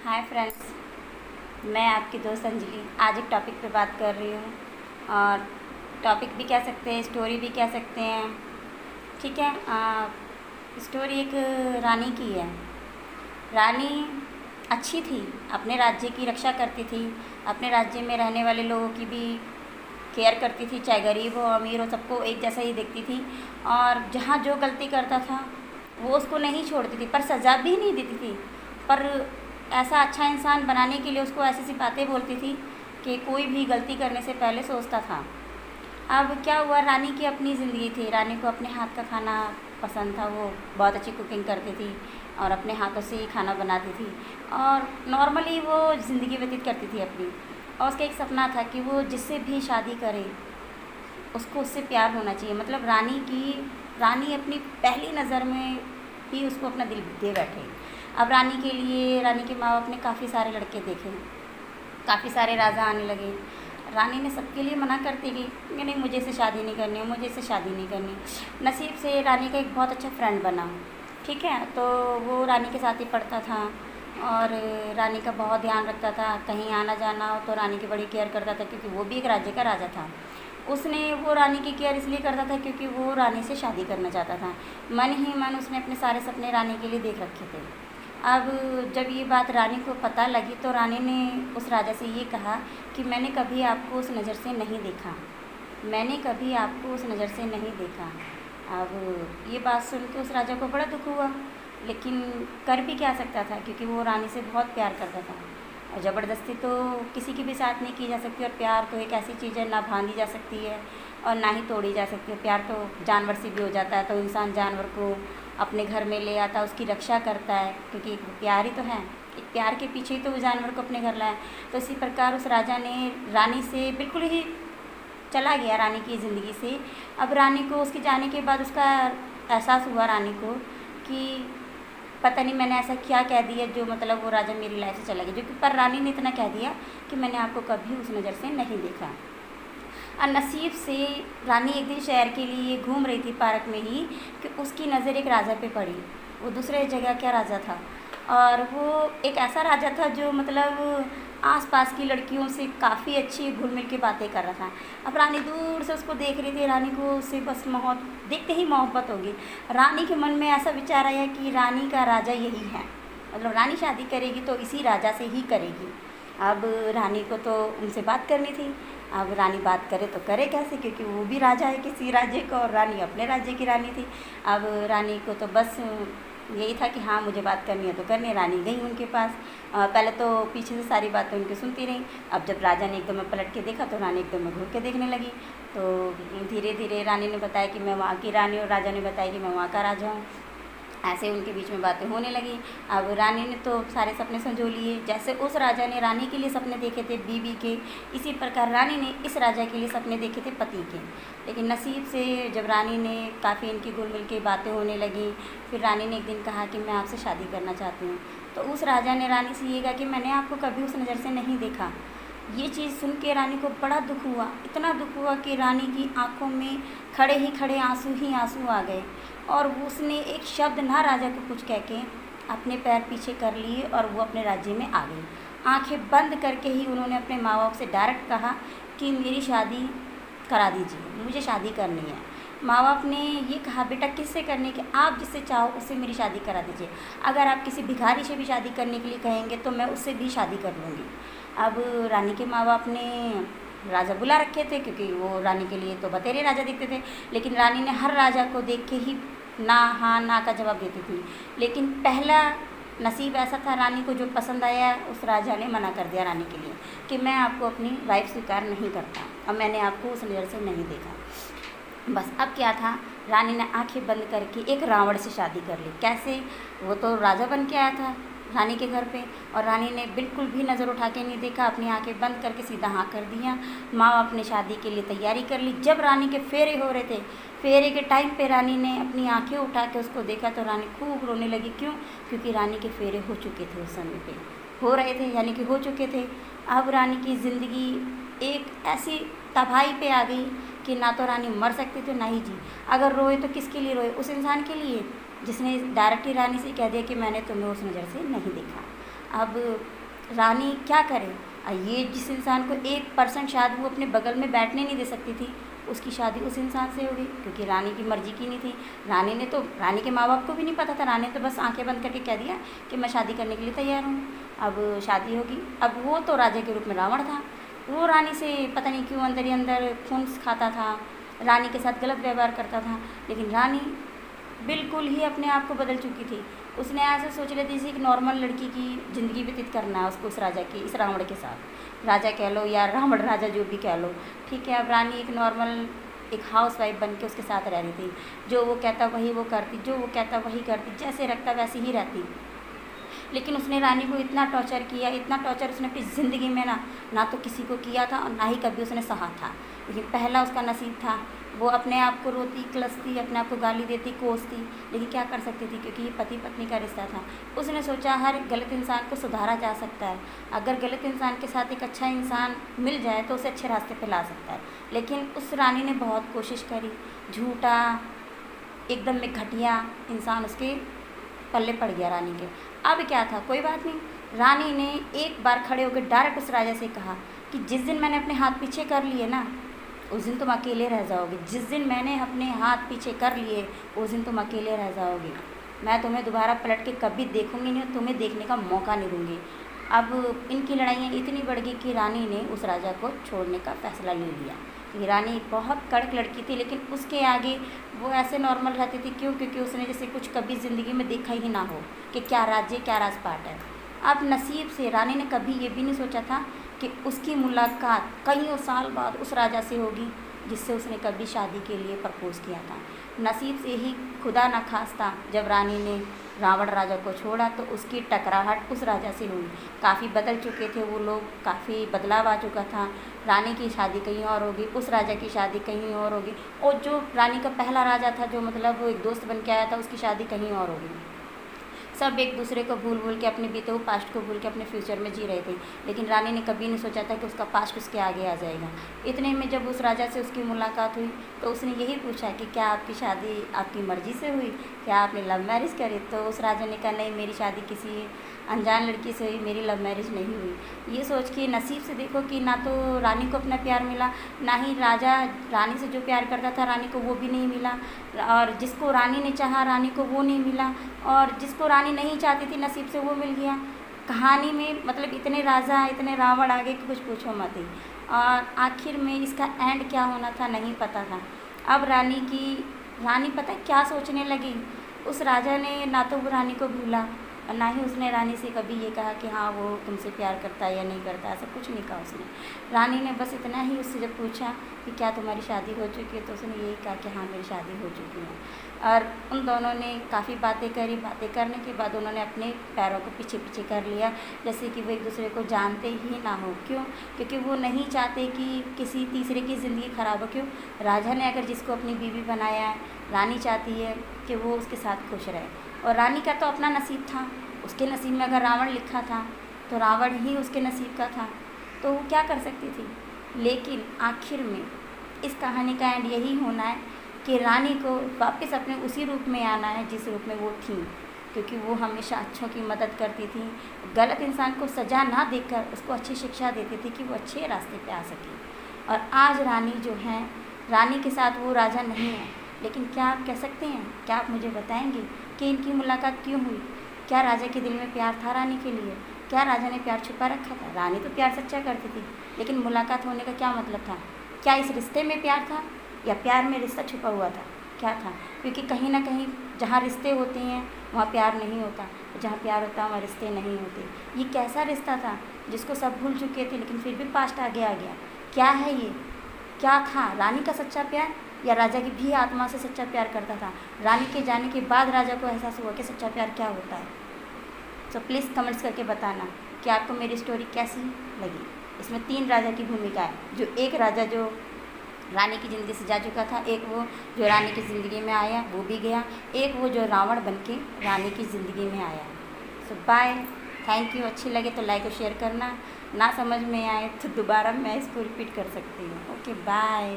Hi friends, मैं आपकी दोस्त अंजलि आज एक टॉपिक पे बात कर रही हूँ। और टॉपिक भी कह सकते हैं, स्टोरी भी कह सकते हैं। ठीक है। स्टोरी एक रानी की है। रानी अच्छी थी, अपने राज्य की रक्षा करती थी, अपने राज्य में रहने वाले लोगों की भी केयर करती थी, चाहे गरीब हो अमीर हो सबको एक जैसा ही देखती थी। और जहाँ जो गलती करता था वो उसको नहीं छोड़ती थी, पर सज़ा भी नहीं देती थी। पर ऐसा अच्छा इंसान बनाने के लिए उसको ऐसी ऐसी बातें बोलती थी कि कोई भी गलती करने से पहले सोचता था। अब क्या हुआ, रानी की अपनी ज़िंदगी थी, रानी को अपने हाथ का खाना पसंद था, वो बहुत अच्छी कुकिंग करती थी और अपने हाथों से ही खाना बनाती थी और नॉर्मली वो ज़िंदगी व्यतीत करती थी अपनी। और उसका एक सपना था कि वो जिससे भी शादी करे उसको उससे प्यार होना चाहिए। मतलब रानी अपनी पहली नज़र में ही उसको अपना दिल दे बैठे। अब रानी के लिए रानी के माँ बाप ने काफ़ी सारे लड़के देखे, काफ़ी सारे राजा आने लगे। रानी ने सबके लिए मना करती गई कि नहीं, मुझे इससे शादी नहीं करनी, मुझे इससे शादी नहीं करनी। नसीब से रानी का एक बहुत अच्छा फ्रेंड बना। ठीक है, तो वो रानी के साथ ही पढ़ता था और रानी का बहुत ध्यान रखता था। कहीं आना जाना हो तो रानी की बड़ी केयर करता था, क्योंकि वो भी एक राज्य का राजा था। उसने वो रानी की केयर इसलिए करता था क्योंकि वो रानी से शादी करना चाहता था। मन ही मन उसने अपने सारे सपने रानी के लिए देख रखे थे। अब जब ये बात रानी को पता लगी तो रानी ने उस राजा से ये कहा कि मैंने कभी आपको उस नज़र से नहीं देखा, मैंने कभी आपको उस नज़र से नहीं देखा। अब ये बात सुन के उस राजा को बड़ा दुख हुआ, लेकिन कर भी क्या सकता था, क्योंकि वो रानी से बहुत प्यार करता था। और ज़बरदस्ती तो किसी के भी साथ नहीं की जा सकती, और प्यार तो एक ऐसी चीज़ है ना बांधी जा सकती है और ना ही तोड़ी जा सकती है। प्यार तो जानवर से भी हो जाता है, तो इंसान जानवर को अपने घर में ले आता है, उसकी रक्षा करता है, क्योंकि एक प्यार ही तो है, एक प्यार के पीछे ही तो वो जानवर को अपने घर लाया। तो इसी प्रकार उस राजा ने रानी से बिल्कुल ही चला गया, रानी की ज़िंदगी से। अब रानी को उसके जाने के बाद उसका एहसास हुआ रानी को कि पता नहीं मैंने ऐसा क्या कह दिया जो मतलब वो राजा मेरी लाइफ से चला गया, जो कि पर रानी ने इतना कह दिया कि मैंने आपको कभी उस नज़र से नहीं देखा। और नसीब से रानी एक दिन शहर के लिए घूम रही थी पार्क में ही कि उसकी नज़र एक राजा पे पड़ी। वो दूसरे जगह क्या राजा था, और वो एक ऐसा राजा था जो मतलब आसपास की लड़कियों से काफ़ी अच्छी घुल मिल के बातें कर रहा था। अब रानी दूर से उसको देख रही थी, रानी को उससे बस देखते ही मोहब्बत होगी। रानी के मन में ऐसा विचार आया कि रानी का राजा यही है, मतलब रानी शादी करेगी तो इसी राजा से ही करेगी। अब रानी को तो उनसे बात करनी थी। अब रानी बात करे तो करे कैसे, क्योंकि वो भी राजा है किसी राज्य का और रानी अपने राज्य की रानी थी। अब रानी को तो बस यही था कि हाँ मुझे बात करनी है तो करनी है। रानी गई उनके पास। पहले तो पीछे से सारी बातें उनकी सुनती रही। अब जब राजा ने एकदम में पलट के देखा तो रानी एकदम में घूर के देखने लगी। तो धीरे धीरे रानी ने बताया कि मैं वहाँ की रानी, और राजा ने बताया कि मैं वहाँ का राजा हूँ। ऐसे उनके बीच में बातें होने लगी। अब रानी ने तो सारे सपने संजो लिए, जैसे उस राजा ने रानी के लिए सपने देखे थे बीवी के, इसी प्रकार रानी ने इस राजा के लिए सपने देखे थे पति के। लेकिन नसीब से जब रानी ने काफ़ी इनकी घुल मिल के बातें होने लगी, फिर रानी ने एक दिन कहा कि मैं आपसे शादी करना चाहती हूँ। तो उस राजा ने रानी से ये कहा कि मैंने आपको कभी उस नज़र से नहीं देखा। ये चीज़ सुन के रानी को बड़ा दुख हुआ, इतना दुख हुआ कि रानी की आंखों में खड़े ही खड़े आंसू ही आंसू आ गए। और उसने एक शब्द ना राजा को कुछ कह के अपने पैर पीछे कर लिए और वो अपने राज्य में आ गई। आंखें बंद करके ही उन्होंने अपने माँ बाप से डायरेक्ट कहा कि मेरी शादी करा दीजिए, मुझे शादी करनी है। माँ बाप ने ये कहा बेटा किससे करने की, आप जिससे चाहो उससे मेरी शादी करा दीजिए। अगर आप किसी भिखारी से भी शादी करने के लिए कहेंगे तो मैं उससे भी शादी कर लूँगी। अब रानी के माँ बाप ने राजा बुला रखे थे, क्योंकि वो रानी के लिए तो बतेरे राजा दिखते थे। लेकिन रानी ने हर राजा को देख के ही ना हाँ ना का जवाब देती थी। लेकिन पहला नसीब ऐसा था, रानी को जो पसंद आया उस राजा ने मना कर दिया रानी के लिए कि मैं आपको अपनी वाइफ स्वीकार नहीं करता और मैंने आपको उस नज़र से नहीं देखा। बस अब क्या था, रानी ने आंखें बंद करके एक रावण से शादी कर ली। कैसे, वो तो राजा बन के आया था रानी के घर पे, और रानी ने बिल्कुल भी नज़र उठा के नहीं देखा, अपनी आंखें बंद करके सीधा हाँ कर दिया। माँ बाप ने शादी के लिए तैयारी कर ली। जब रानी के फेरे हो रहे थे, फेरे के टाइम पे रानी ने अपनी आंखें उठा के उसको देखा तो रानी खूब रोने लगी। क्यों? क्योंकि रानी के फेरे हो चुके थे, उस समय पे हो रहे थे, यानी कि हो चुके थे। अब रानी की ज़िंदगी एक ऐसी तबाही पे आ गई कि ना तो रानी मर सकती थी ना ही जी। अगर रोए तो किसके लिए रोए, उस इंसान के लिए जिसने डायरेक्ट ही रानी से कह दिया कि मैंने तुम्हें उस नज़र से नहीं देखा। अब रानी क्या करे? ये जिस इंसान को 1% शायद वो अपने बगल में बैठने नहीं दे सकती थी, उसकी शादी उस इंसान से हो गई, क्योंकि रानी की मर्जी की नहीं थी। रानी के माँ बाप को भी नहीं पता था, रानी ने तो बस आंखें बंद करके कह दिया कि मैं शादी करने के लिए तैयार हूँ। अब शादी होगी। अब वो तो राजा के रूप में रावण था, वो रानी से पता नहीं क्यों अंदर ही अंदर खून खाता था, रानी के साथ गलत व्यवहार करता था। लेकिन रानी बिल्कुल ही अपने आप को बदल चुकी थी। उसने ऐसे सोच लिया जैसे एक नॉर्मल लड़की की ज़िंदगी व्यतीत करना है उसको, इस रावण के साथ, राजा कह लो या रावण राजा जो भी कह लो, ठीक है। अब रानी एक नॉर्मल एक हाउस वाइफ बन के उसके साथ रह रही थी। जो वो कहता वही वो करती, जो वो कहता वही करती, जैसे रखता वैसे ही रहती। लेकिन उसने रानी को इतना टॉर्चर किया, इतना टॉर्चर उसने अपनी ज़िंदगी में ना तो किसी को किया था और ना ही कभी उसने सहा था। लेकिन पहला उसका नसीब था, वो अपने आप को रोती, क्लसती, अपने आप को गाली देती, कोसती, लेकिन क्या कर सकती थी, क्योंकि ये पति पत्नी का रिश्ता था। उसने सोचा हर गलत इंसान को सुधारा जा सकता है, अगर गलत इंसान के साथ एक अच्छा इंसान मिल जाए तो उसे अच्छे रास्ते पे ला सकता है। लेकिन उस रानी ने बहुत कोशिश करी, झूठा, एकदम में घटिया इंसान उसके पल्ले पड़ गया रानी के। अब क्या था, कोई बात नहीं, रानी ने एक बार खड़े होकर डायरेक्ट उस राजा से कहा कि जिस दिन मैंने अपने हाथ पीछे कर लिए ना, उस दिन तुम अकेले रह जाओगे। जिस दिन मैंने अपने हाथ पीछे कर लिए उस दिन तुम अकेले रह जाओगे। मैं तुम्हें दोबारा पलट के कभी देखूंगी नहीं, तुम्हें देखने का मौका नहीं दूंगी। अब इनकी लड़ाइयाँ इतनी बढ़ गई कि रानी ने उस राजा को छोड़ने का फैसला ले लिया। ये रानी बहुत कड़क लड़की थी, लेकिन उसके आगे वो ऐसे नॉर्मल रहती थी। क्यों? क्योंकि उसने जैसे कुछ कभी ज़िंदगी में देखा ही ना हो कि क्या राज्य क्या राजपाट है। अब नसीब से रानी ने कभी ये भी नहीं सोचा था कि उसकी मुलाकात कईयों साल बाद उस राजा से होगी जिससे उसने कभी शादी के लिए प्रपोज़ किया था। नसीब से ही खुदा न खास्ता जब रानी ने रावण राजा को छोड़ा तो उसकी टकराहट उस राजा से हुई। काफ़ी बदल चुके थे वो लोग, काफ़ी बदलाव आ चुका था। रानी की शादी कहीं और होगी, उस राजा की शादी कहीं और होगी, और जो रानी का पहला राजा था, जो मतलब वो एक दोस्त बन के आया था, उसकी शादी कहीं और होगी। सब एक दूसरे को भूल भूल के, अपने बीते हुए पास्ट को भूल के अपने फ्यूचर में जी रहे थे। लेकिन रानी ने कभी नहीं सोचा था कि उसका पास्ट उसके आगे आ जाएगा। इतने में जब उस राजा से उसकी मुलाकात हुई तो उसने यही पूछा कि क्या आपकी शादी आपकी मर्ज़ी से हुई, क्या आपने लव मैरिज करी? तो उस राजा ने कहा नहीं, मेरी शादी किसी अनजान लड़की से हुई, मेरी लव मैरिज नहीं हुई। ये सोच के नसीब से देखो कि ना तो रानी को अपना प्यार मिला, ना ही राजा रानी से जो प्यार करता था रानी को वो भी नहीं मिला, और जिसको रानी ने चाहा रानी को वो नहीं मिला, और जिसको रानी नहीं चाहती थी नसीब से वो मिल गया। कहानी में मतलब इतने राजा इतने रावण आगे कि कुछ पूछो मत ही। और आखिर में इसका एंड क्या होना था नहीं पता था। अब रानी पता है क्या सोचने लगी, उस राजा ने ना तो वो रानी को भूला और ना ही उसने रानी से कभी ये कहा कि हाँ वो तुमसे प्यार करता है या नहीं करता, ऐसा कुछ नहीं कहा उसने। रानी ने बस इतना ही उससे जब पूछा कि क्या तुम्हारी शादी हो चुकी है, तो उसने यही कहा कि हाँ मेरी शादी हो चुकी है। और उन दोनों ने काफ़ी बातें करी, बातें करने के बाद उन्होंने अपने पैरों को पीछे पीछे कर लिया, जैसे कि वो एक दूसरे को जानते ही ना हो। क्यों? क्योंकि वो नहीं चाहते कि किसी तीसरे की ज़िंदगी ख़राब हो। क्यों? राजा ने अगर जिसको अपनी बीवी बनाया है, रानी चाहती है कि वो उसके साथ खुश रहे, और रानी का तो अपना नसीब था, उसके नसीब में अगर रावण लिखा था तो रावण ही उसके नसीब का था, तो वो क्या कर सकती थी। लेकिन आखिर में इस कहानी का एंड यही होना है कि रानी को वापस अपने उसी रूप में आना है जिस रूप में वो थी, क्योंकि वो हमेशा अच्छों की मदद करती थी, गलत इंसान को सज़ा ना देकर उसको अच्छी शिक्षा देती थी कि वो अच्छे रास्ते पे आ सके। और आज रानी जो है, रानी के साथ वो राजा नहीं है, लेकिन क्या आप कह सकते हैं, क्या आप मुझे बताएंगे कि इनकी मुलाकात क्यों हुई? क्या राजा के दिल में प्यार था रानी के लिए? क्या राजा ने प्यार छुपा रखा था? रानी तो प्यार सच्चा करती थी, लेकिन मुलाकात होने का क्या मतलब था? क्या इस रिश्ते में प्यार था या प्यार में रिश्ता छुपा हुआ था? क्या था? क्योंकि कहीं ना कहीं जहाँ रिश्ते होते हैं वहाँ प्यार नहीं होता, जहाँ प्यार होता है वहाँ रिश्ते नहीं होते। ये कैसा रिश्ता था जिसको सब भूल चुके थे, लेकिन फिर भी पास्ट आगे आ गया? क्या है ये? क्या था? रानी का सच्चा प्यार या राजा की भी आत्मा से सच्चा प्यार करता था? रानी के जाने के बाद राजा को एहसास हुआ कि सच्चा प्यार क्या होता है। तो प्लीज़ कमेंट्स करके बताना कि आपको मेरी स्टोरी कैसी लगी। इसमें 3 राजा की भूमिका है, जो एक राजा जो रानी की ज़िंदगी से जा चुका था, एक वो जो रानी की ज़िंदगी में आया वो भी गया, एक वो जो रावण बन के रानी की ज़िंदगी में आया। सो बाय, थैंक यू। अच्छी लगे तो लाइक और शेयर करना, ना समझ में आए तो दोबारा मैं इसको रिपीट कर सकती हूँ। Okay bye.